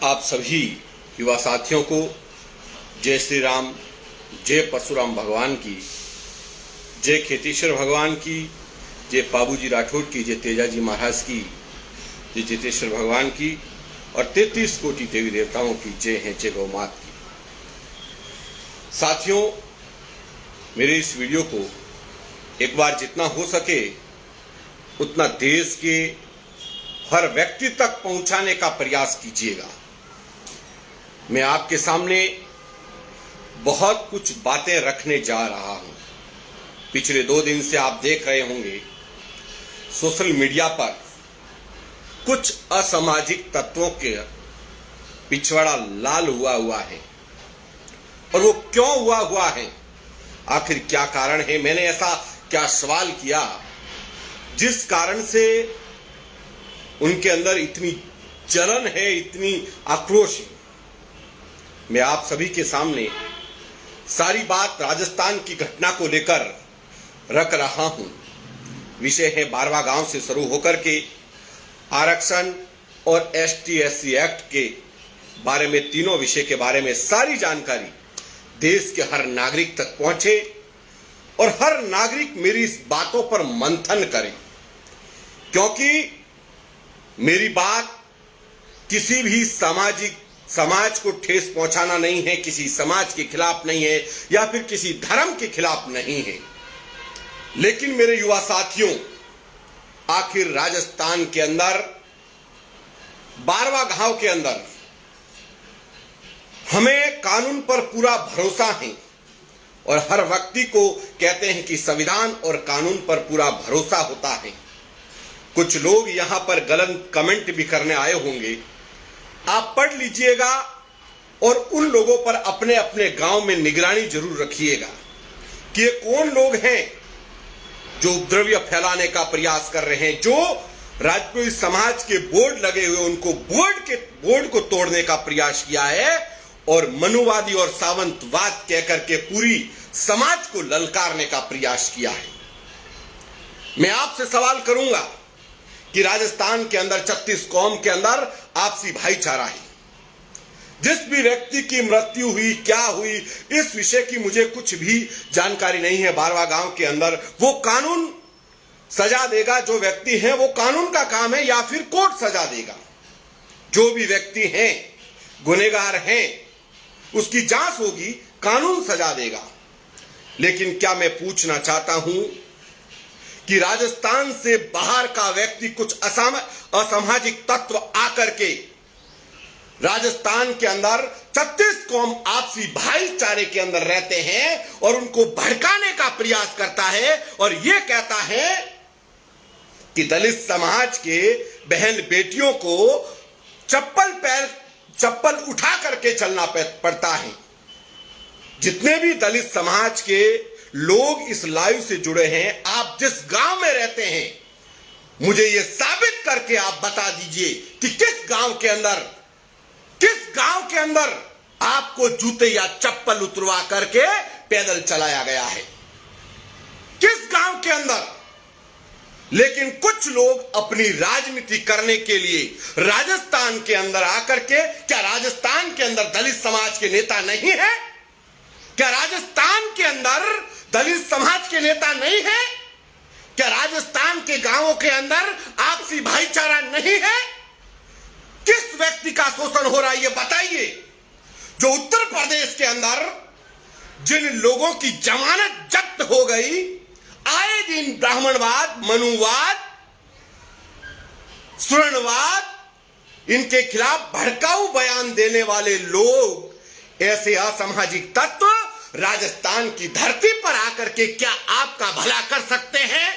आप सभी युवा साथियों को जय श्री राम, जय परशुराम भगवान की, जय खेतेश्वर भगवान की, जय बाबूजी राठौड़ की, जय तेजाजी महाराज की, जय चेतेश्वर भगवान की और 33 कोटि देवी देवताओं की जय है, जय गौ मात की। साथियों, मेरे इस वीडियो को एक बार जितना हो सके उतना देश के हर व्यक्ति तक पहुंचाने का प्रयास कीजिएगा। मैं आपके सामने बहुत कुछ बातें रखने जा रहा हूं। पिछले 2 दिन से आप देख रहे होंगे सोशल मीडिया पर कुछ असामाजिक तत्वों के पिछवाड़ा लाल हुआ है। और वो क्यों हुआ है, आखिर क्या कारण है, मैंने ऐसा क्या सवाल किया जिस कारण से उनके अंदर इतनी जलन है, इतनी आक्रोश है। मैं आप सभी के सामने सारी बात राजस्थान की घटना को लेकर रख रहा हूं। विषय है 12वां गांव से शुरू होकर के आरक्षण और ST/SC एक्ट के बारे में, तीनों विषय के बारे में सारी जानकारी देश के हर नागरिक तक पहुंचे और हर नागरिक मेरी इस बातों पर मंथन करे, क्योंकि मेरी बात किसी भी समाज को ठेस पहुंचाना नहीं है, किसी समाज के खिलाफ नहीं है या फिर किसी धर्म के खिलाफ नहीं है। लेकिन मेरे युवा साथियों, आखिर राजस्थान के अंदर 12वां गांव के अंदर हमें कानून पर पूरा भरोसा है और हर व्यक्ति को कहते हैं कि संविधान और कानून पर पूरा भरोसा होता है। कुछ लोग यहां पर गलत कमेंट भी करने आए होंगे, आप पढ़ लीजिएगा और उन लोगों पर अपने अपने गांव में निगरानी जरूर रखिएगा कि ये कौन लोग हैं जो उपद्रव्य फैलाने का प्रयास कर रहे हैं, जो राजपूत समाज के बोर्ड लगे हुए उनको बोर्ड को तोड़ने का प्रयास किया है और मनुवादी और सावंतवाद कहकर के पूरी समाज को ललकारने का प्रयास किया है। मैं आपसे सवाल करूंगा कि राजस्थान के अंदर 36 कौम के अंदर आपसी भाईचारा है। जिस भी व्यक्ति की मृत्यु हुई, क्या हुई, इस विषय की मुझे कुछ भी जानकारी नहीं है। 12वां गांव के अंदर वो कानून सजा देगा, जो व्यक्ति है वो कानून का काम है, या फिर कोर्ट सजा देगा। जो भी व्यक्ति हैं, गुनहगार हैं, उसकी जांच होगी, कानून सजा देगा। लेकिन क्या मैं पूछना चाहता हूं कि राजस्थान से बाहर का व्यक्ति, कुछ असामाजिक तत्व आकर के राजस्थान के अंदर 36 कौम आपसी भाईचारे के अंदर रहते हैं और उनको भड़काने का प्रयास करता है और यह कहता है कि दलित समाज के बहन बेटियों को चप्पल उठा करके चलना पड़ता है। जितने भी दलित समाज के लोग इस लाइव से जुड़े हैं, आप जिस गांव में रहते हैं, मुझे यह साबित करके आप बता दीजिए कि किस गांव के अंदर आपको जूते या चप्पल उतरवा करके पैदल चलाया गया है, किस गांव के अंदर। लेकिन कुछ लोग अपनी राजनीति करने के लिए राजस्थान के अंदर आकर के, क्या राजस्थान के अंदर दलित समाज के नेता नहीं है? क्या राजस्थान के अंदर दलित समाज के नेता नहीं है? क्या राजस्थान के गांवों के अंदर आपसी भाईचारा नहीं है? किस व्यक्ति का शोषण हो रहा है ये बताइए। जो उत्तर प्रदेश के अंदर जिन लोगों की जमानत जब्त हो गई, आए दिन ब्राह्मणवाद, मनुवाद, सुवर्णवाद, इनके खिलाफ भड़काऊ बयान देने वाले लोग, ऐसे असामाजिक तत्व राजस्थान की धरती पर आकर के क्या आपका भला कर सकते हैं?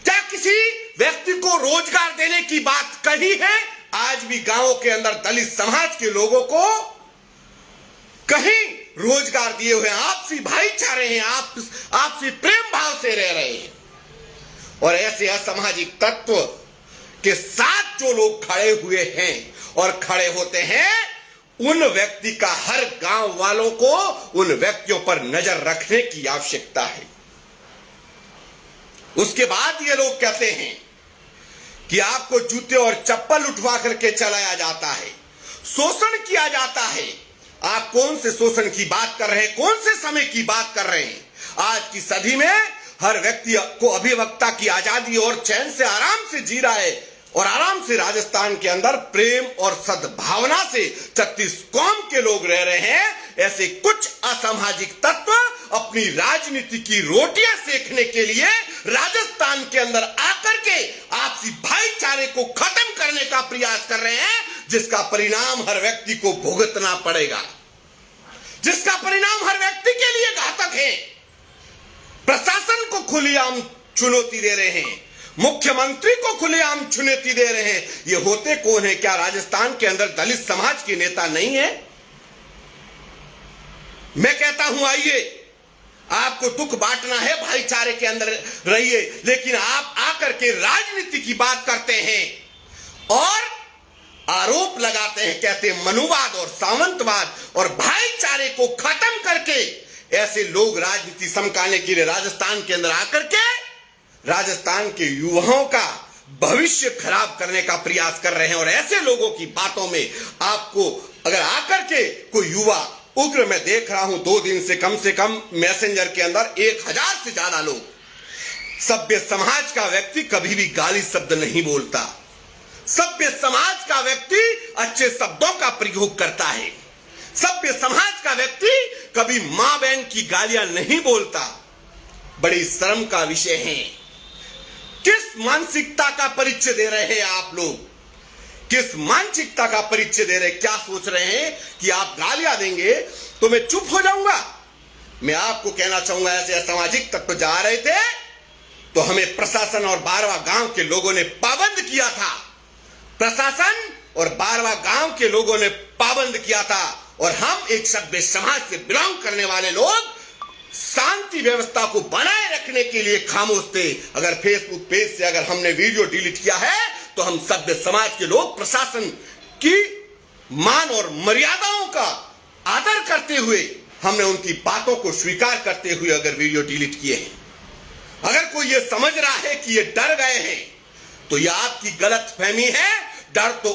क्या किसी व्यक्ति को रोजगार देने की बात कही है? आज भी गांवों के अंदर दलित समाज के लोगों को कहीं रोजगार दिए हुए, आपसी भाईचारे हैं, आपसी प्रेम भाव से रह रहे हैं। और ऐसे असामाजिक तत्व के साथ जो लोग खड़े हुए हैं और खड़े होते हैं, उन व्यक्ति का हर गांव वालों को उन व्यक्तियों पर नजर रखने की आवश्यकता है। उसके बाद ये लोग कहते हैं कि आपको जूते और चप्पल उठवा करके चलाया जाता है, शोषण किया जाता है। आप कौन से शोषण की बात कर रहे हैं, कौन से समय की बात कर रहे हैं? आज की सदी में हर व्यक्ति को अभिव्यक्ता की आजादी और चैन से आराम से जी रहा है और आराम से राजस्थान के अंदर प्रेम और सद्भावना से 36 कौम के लोग रह रहे हैं। ऐसे कुछ असामाजिक तत्व अपनी राजनीति की रोटियां सेकने के लिए राजस्थान के अंदर आकर के आपसी भाईचारे को खत्म करने का प्रयास कर रहे हैं, जिसका परिणाम हर व्यक्ति को भुगतना पड़ेगा, जिसका परिणाम हर व्यक्ति के लिए घातक है। प्रशासन को खुलेआम चुनौती दे रहे हैं, मुख्यमंत्री को खुलेआम चुनौती दे रहे हैं। ये होते कौन है? क्या राजस्थान के अंदर दलित समाज के नेता नहीं है? मैं कहता हूं आइए, आपको दुख बांटना है, भाईचारे के अंदर रहिए, लेकिन आप आकर के राजनीति की बात करते हैं और आरोप लगाते हैं, कहते हैं मनुवाद और सामंतवाद और भाईचारे को खत्म करके ऐसे लोग राजनीति समकाने के लिए राजस्थान के अंदर आकर के राजस्थान के युवाओं का भविष्य खराब करने का प्रयास कर रहे हैं। और ऐसे लोगों की बातों में आपको अगर आकर के कोई युवा उग्र, मैं देख रहा हूं 2 दिन से कम मैसेंजर के अंदर 1000 से ज्यादा लोग, सभ्य समाज का व्यक्ति कभी भी गाली शब्द नहीं बोलता, सभ्य समाज का व्यक्ति अच्छे शब्दों का प्रयोग करता है, सभ्य समाज का व्यक्ति कभी मां बहन की गालियां नहीं बोलता। बड़ी शर्म का विषय है। किस मानसिकता का परिचय दे रहे हैं आप लोग? किस मानसिकता का परिचय दे रहे हैं? क्या सोच रहे हैं कि आप गालियां देंगे तो मैं चुप हो जाऊंगा? मैं आपको कहना चाहूंगा, ऐसे असामाजिक तत्व जा रहे थे तो हमें प्रशासन और 12वां गांव के लोगों ने पाबंद किया था, प्रशासन और 12वां गांव के लोगों ने पाबंद किया था। और हम एक सभ्य समाज से बिलोंग करने वाले लोग शांति व्यवस्था को बनाए रखने के लिए खामोश थे। अगर फेसबुक पेज से अगर हमने वीडियो डिलीट किया है तो हम सभ्य समाज के लोग प्रशासन की मान और मर्यादाओं का आदर करते हुए हमने उनकी बातों को स्वीकार करते हुए अगर वीडियो डिलीट किए हैं। अगर कोई ये समझ रहा है कि ये डर गए हैं तो यह आपकी गलत फहमी है। डर तो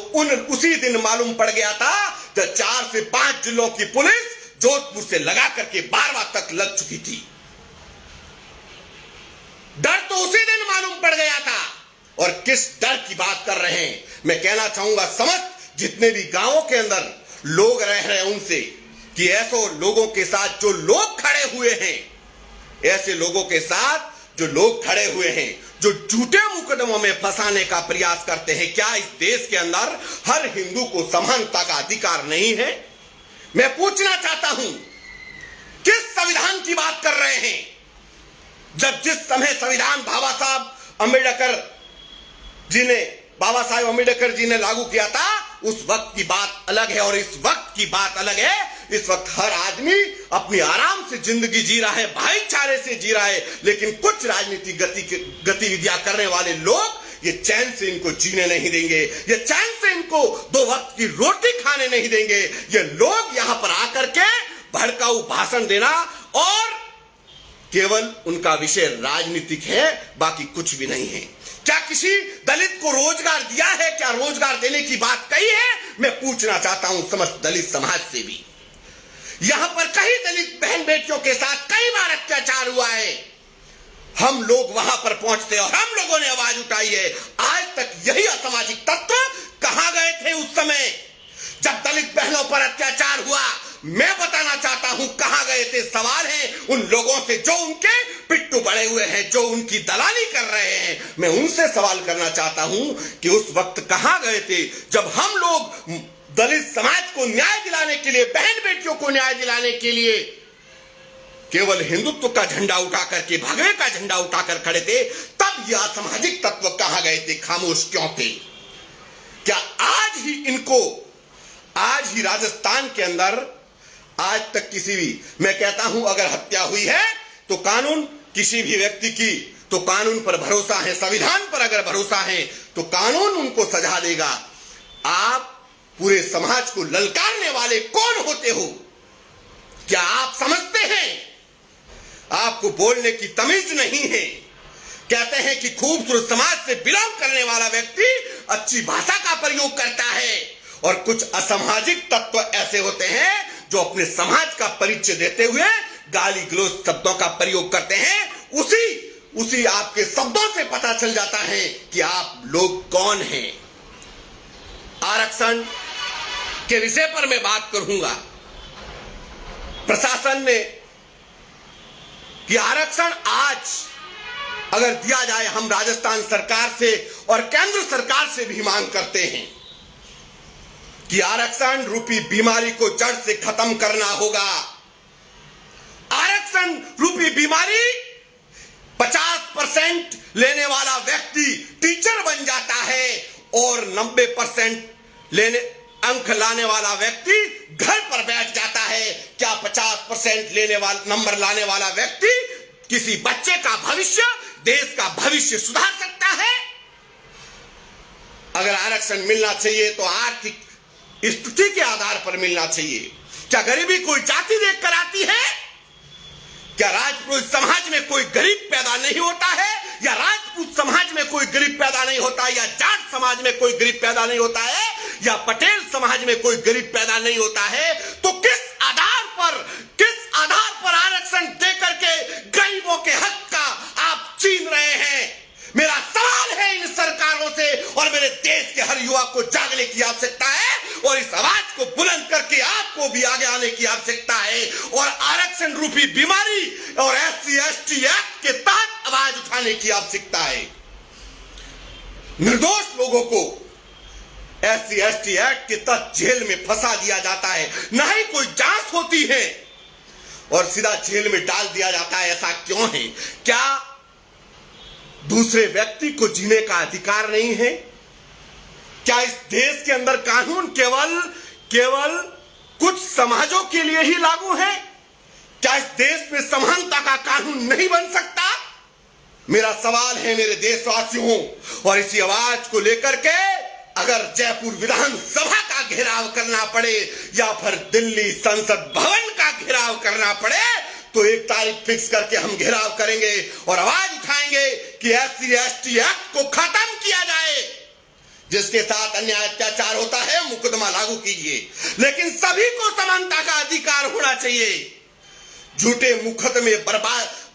उसी दिन मालूम पड़ गया था जब 4 से 5 जिलों की पुलिस जोधपुर से लगा करके 12वां तक लग चुकी थी। डर तो उसी दिन मालूम पड़ गया था। और किस डर की बात कर रहे हैं? मैं कहना चाहूंगा समस्त जितने भी गांवों के अंदर लोग रह रहे हैं उनसे कि ऐसे लोगों के साथ जो लोग खड़े हुए हैं, ऐसे लोगों के साथ जो लोग खड़े हुए हैं, जो झूठे मुकदमों में फंसाने का प्रयास करते हैं, क्या इस देश के अंदर हर हिंदू को समानता का अधिकार नहीं है? मैं पूछना चाहता हूं, किस संविधान की बात कर रहे हैं? जब जिस समय संविधान बाबा साहब अम्बेडकर जी ने लागू किया था, उस वक्त की बात अलग है और इस वक्त की बात अलग है। इस वक्त हर आदमी अपनी आराम से जिंदगी जी रहा है, भाईचारे से जी रहा है, लेकिन कुछ राजनीतिक गतिविधियां करने वाले लोग ये चैन से इनको जीने नहीं देंगे, ये चैन से इनको 2 वक्त की रोटी खाने नहीं देंगे। ये लोग यहां पर आकर के भड़काऊ भाषण देना और केवल उनका विषय राजनीतिक है, बाकी कुछ भी नहीं है। क्या किसी दलित को रोजगार दिया है? क्या रोजगार देने की बात कही है? मैं पूछना चाहता हूं समस्त दलित समाज से भी। यहां पर कई दलित बहन बेटियों के साथ कई बार अत्याचार हुआ है। हम लोग वहां पर पहुंचते और हम लोगों ने आवाज उठाई है। आज तक यही असामाजिक तत्व कहां गए थे उस समय जब दलित बहनों पर अत्याचार हुआ? मैं बताना चाहता हूं कहां गए थे। सवाल है उन लोगों से जो उनके पिट्ठू बड़े हुए हैं, जो उनकी दलाली कर रहे हैं। मैं उनसे सवाल करना चाहता हूं कि उस वक्त कहां गए थे जब हम लोग दलित समाज को न्याय दिलाने के लिए, बहन बेटियों को न्याय दिलाने के लिए केवल हिंदुत्व का झंडा उठा करके, भगवे का झंडा उठाकर खड़े थे? तब यह असामाजिक तत्व कहां गए थे? खामोश क्यों थे? क्या आज ही राजस्थान के अंदर आज तक किसी भी, मैं कहता हूं अगर हत्या हुई है तो कानून किसी भी व्यक्ति की, तो कानून पर भरोसा है, संविधान पर अगर भरोसा है तो कानून उनको सजा देगा। आप पूरे समाज को ललकारने वाले कौन होते हो? क्या आप समझते हैं आपको बोलने की तमीज नहीं है? कहते हैं कि खूबसूरत समाज से बिलोंग करने वाला व्यक्ति अच्छी भाषा का प्रयोग करता है और कुछ असामाजिक तत्व ऐसे होते हैं जो अपने समाज का परिचय देते हुए गाली गलौज शब्दों का प्रयोग करते हैं। उसी आपके शब्दों से पता चल जाता है कि आप लोग कौन हैं। आरक्षण के विषय पर मैं बात करूंगा। प्रशासन ने कि आरक्षण आज अगर दिया जाए, हम राजस्थान सरकार से और केंद्र सरकार से भी मांग करते हैं कि आरक्षण रूपी बीमारी को जड़ से खत्म करना होगा। आरक्षण रूपी बीमारी 50% लेने वाला व्यक्ति टीचर बन जाता है और 90% अंक लाने वाला व्यक्ति घर पर बैठ जाता है। क्या 50% नंबर लाने वाला व्यक्ति किसी बच्चे का भविष्य, देश का भविष्य सुधार सकता है? अगर आरक्षण मिलना चाहिए तो आर्थिक स्थिति के आधार पर मिलना चाहिए। क्या गरीबी कोई जाति देखकर आती है? क्या राजपूत समाज में कोई गरीब पैदा नहीं होता है, या राजपूत समाज में कोई गरीब पैदा नहीं होता, या जाट समाज में कोई गरीब पैदा नहीं होता है, या पटेल समाज में कोई गरीब पैदा नहीं होता है? तो किस आधार पर आरक्षण देकर के गरीबों के हक का आप छीन रहे हैं? मेरा सवाल है इन सरकारों से, और मेरे देश के हर युवा को जागने की आवश्यकता है और इस आवाज को बुलंद करके आपको भी आगे आने की आवश्यकता है और आरक्षण रूपी बीमारी और SC/ST एक्ट के तहत आवाज उठाने की आवश्यकता है। निर्दोष लोगों को SC/ST एक्ट के तहत जेल में फंसा दिया जाता है, न ही कोई जांच होती है और सीधा जेल में डाल दिया जाता है। ऐसा क्यों है? क्या दूसरे व्यक्ति को जीने का अधिकार नहीं है? क्या इस देश के अंदर कानून केवल कुछ समाजों के लिए ही लागू है? क्या इस देश में समानता का कानून नहीं बन सकता? मेरा सवाल है मेरे देशवासियों, और इसी आवाज को लेकर के अगर जयपुर विधानसभा का घेराव करना पड़े या फिर दिल्ली संसद भवन का घेराव करना पड़े तो एक तारीख फिक्स करके हम घेराव करेंगे और आवाज उठाएंगे कि SC/ST एक्ट को खत्म किया जाए। जिसके साथ अन्याय अत्याचार होता है मुकदमा लागू कीजिए, लेकिन सभी को समानता का अधिकार होना चाहिए। झूठे मुकदमे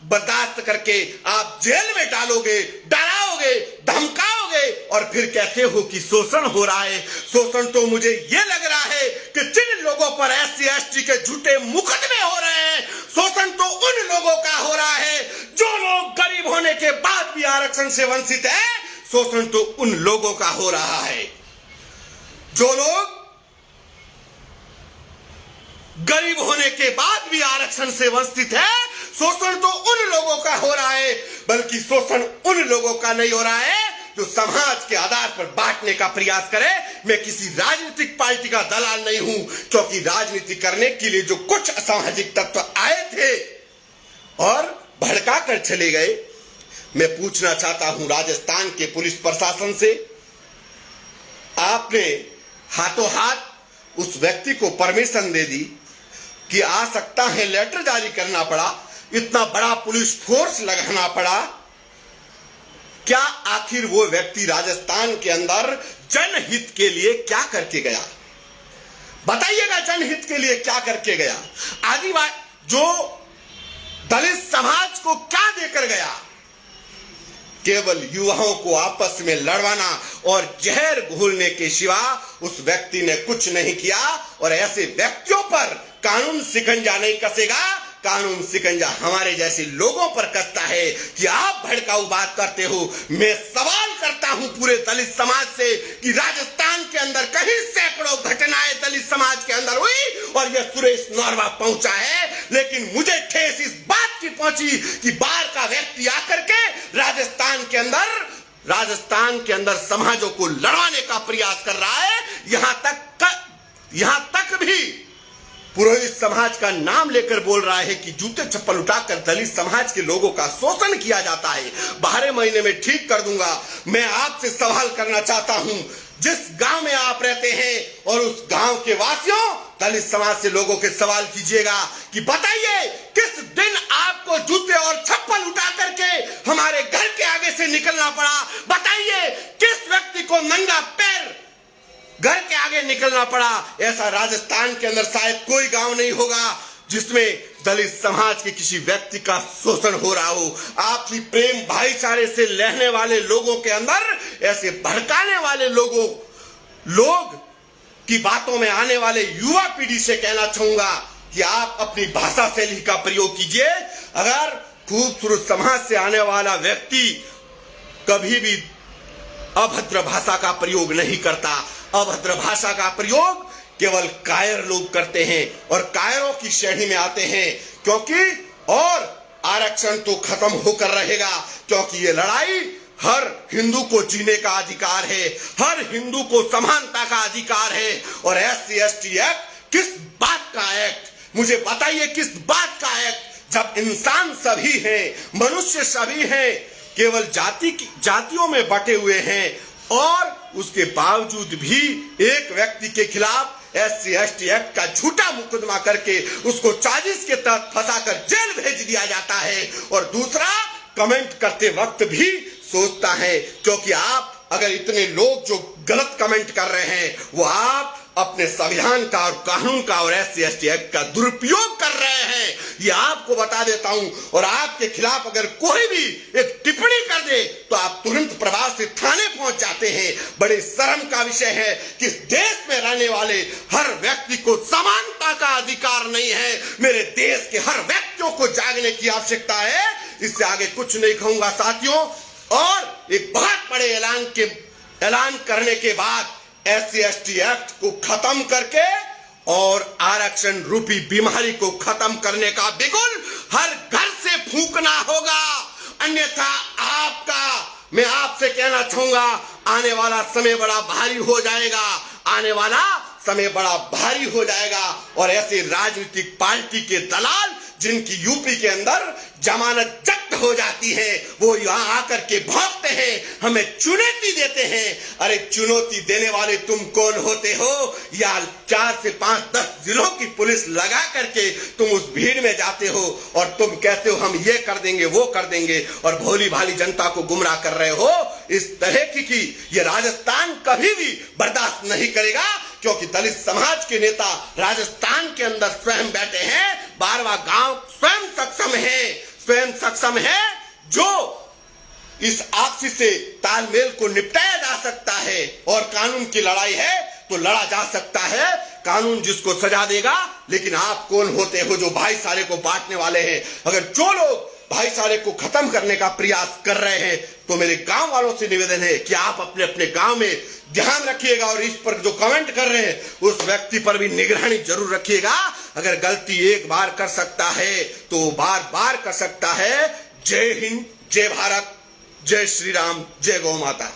बर्दाश्त करके आप जेल में डालोगे, डराओगे, धमकाओगे और फिर कहते हो कि शोषण हो रहा है। शोषण तो मुझे यह लग रहा है कि जिन लोगों पर SC/ST के झूठे मुकदमे हो रहे हैं, शोषण तो उन लोगों का हो रहा है जो लोग गरीब होने के बाद भी आरक्षण से वंचित है। शोषण तो उन लोगों का हो रहा है जो लोग गरीब होने के बाद भी आरक्षण से वंचित है। शोषण तो उन लोगों का हो रहा है, बल्कि शोषण उन लोगों का नहीं हो रहा है जो समाज के आधार पर बांटने का प्रयास करे। मैं किसी राजनीतिक पार्टी का दलाल नहीं हूं, क्योंकि राजनीति करने के लिए जो कुछ असामाजिक तत्व आए थे और भड़का कर चले गए, मैं पूछना चाहता हूं राजस्थान के पुलिस प्रशासन से, आपने हाथों हाथ उस व्यक्ति को परमिशन दे दी कि आ सकता है, लेटर जारी करना पड़ा, इतना बड़ा पुलिस फोर्स लगाना पड़ा। क्या आखिर वो व्यक्ति राजस्थान के अंदर जनहित के लिए क्या करके गया? बताइएगा, जनहित के लिए क्या करके गया? आदिवासी जो दलित समाज को क्या देकर गया? केवल युवाओं को आपस में लड़वाना और जहर घोलने के सिवा उस व्यक्ति ने कुछ नहीं किया। और ऐसे व्यक्तियों पर कानून शिकंजा नहीं कसेगा, कानून शिकंजा हमारे जैसे लोगों पर कसता है कि आप भड़काऊ बात करते हो। मैं सवाल करता हूं पूरे दलित समाज से कि राजस्थान के अंदर कहीं सैकड़ों घटनाएं दलित समाज के अंदर हुई और यह सुरेश नौरवा पहुंचा है, लेकिन मुझे ठेस इस बात की पहुंची कि बाहर का व्यक्ति आकर के राजस्थान के अंदर समाजों को लड़वाने का प्रयास कर रहा है। यहां तक भी पुरोहित समाज का नाम लेकर बोल रहा है कि जूते चप्पल उठाकर दलित समाज के लोगों का शोषण किया जाता है। 12 महीने में ठीक कर दूंगा। मैं आपसे सवाल करना चाहता हूं, जिस गांव में आप रहते हैं और उस गांव के वासियों, दलित समाज से लोगों के सवाल कीजिएगा कि बताइए किस दिन आपको जूते और चप्पल उठा करके हमारे घर के आगे से निकलना पड़ा? बताइए किस व्यक्ति को नंगा पैर घर के आगे निकलना पड़ा। ऐसा राजस्थान के अंदर शायद कोई गांव नहीं होगा जिसमें दलित समाज के किसी व्यक्ति का शोषण हो रहा हो। आपसी प्रेम भाईचारे से रहने वाले लोगों के अंदर ऐसे भड़काने वाले लोग की बातों में आने वाले युवा पीढ़ी से कहना चाहूंगा कि आप अपनी भाषा शैली का प्रयोग कीजिए। अगर खूबसूरत समाज से आने वाला व्यक्ति कभी भी अभद्र भाषा का प्रयोग नहीं करता। अभद्र भाषा का प्रयोग केवल कायर लोग करते हैं और कायरों की श्रेणी में आते हैं, क्योंकि और आरक्षण तो खत्म होकर रहेगा, क्योंकि ये लड़ाई हर हिंदू को जीने का अधिकार है, हर हिंदू को समानता का अधिकार है। और SC ST एक्ट किस बात का एक्ट, मुझे बताइए किस बात का एक्ट, जब इंसान सभी हैं, मनुष्य सभी हैं, केवल जातियों में बटे हुए हैं और उसके बावजूद भी एक व्यक्ति के खिलाफ SC ST एक्ट का झूठा मुकदमा करके उसको साजिश के तहत फंसाकर जेल भेज दिया जाता है। और दूसरा, कमेंट करते वक्त भी सोचता है, क्योंकि आप अगर इतने लोग जो गलत कमेंट कर रहे हैं वो आप अपने संविधान का और कानून का और SC ST एक्ट का दुरुपयोग कर रहे हैं, ये आपको बता देता हूं। और आपके खिलाफ अगर कोई भी एक टिप्पणी कर दे तो आप तुरंत प्रभाव से थाने पहुंच जाते हैं। बड़े शर्म का विषय है कि इस देश में रहने वाले हर व्यक्ति को समानता का अधिकार नहीं है। मेरे देश के हर व्यक्तियों को जागने की आवश्यकता है। इससे आगे कुछ नहीं कहूंगा साथियों। और एक बहुत बड़े ऐलान करने के बाद SC ST एक्ट को खत्म करके और आरक्षण रूपी बीमारी को खत्म करने का बिगुल हर घर से फूंकना होगा, अन्यथा मैं आपसे कहना चाहूंगा आने वाला समय बड़ा भारी हो जाएगा, आने वाला समय बड़ा भारी हो जाएगा। और ऐसे राजनीतिक पार्टी के दलाल जिनकी यूपी के अंदर जमानत जब्त हो जाती है, वो यहाँ आकर के भौंकते हैं, हमें चुनौती देते हैं। अरे चुनौती देने वाले तुम कौन होते हो? या 4 से 5 10 जिलों की पुलिस लगा करके तुम उस भीड़ में जाते हो और तुम कहते हो हम ये कर देंगे वो कर देंगे और भोली भाली जनता को गुमराह कर रहे हो। इस तरह की ये राजस्थान कभी भी बर्दाश्त नहीं करेगा, क्योंकि दलित समाज के नेता राजस्थान के अंदर स्वयं बैठे हैं। 12वां गांव स्वयं सक्षम है जो इस आपसी से तालमेल को निपटाया जा सकता है। और कानून की लड़ाई है तो लड़ा जा सकता है, कानून जिसको सजा देगा। लेकिन आप कौन होते हो जो भाईचारे को बांटने वाले हैं? अगर जो लोग भाईचारे को खत्म करने का प्रयास कर रहे हैं तो मेरे गांव वालों से निवेदन है कि आप अपने अपने गांव में ध्यान रखिएगा और इस पर जो कमेंट कर रहे हैं उस व्यक्ति पर भी निगरानी जरूर रखिएगा। अगर गलती एक बार कर सकता है तो बार बार कर सकता है। जय हिंद, जय भारत, जय श्री राम, जय गौ माता।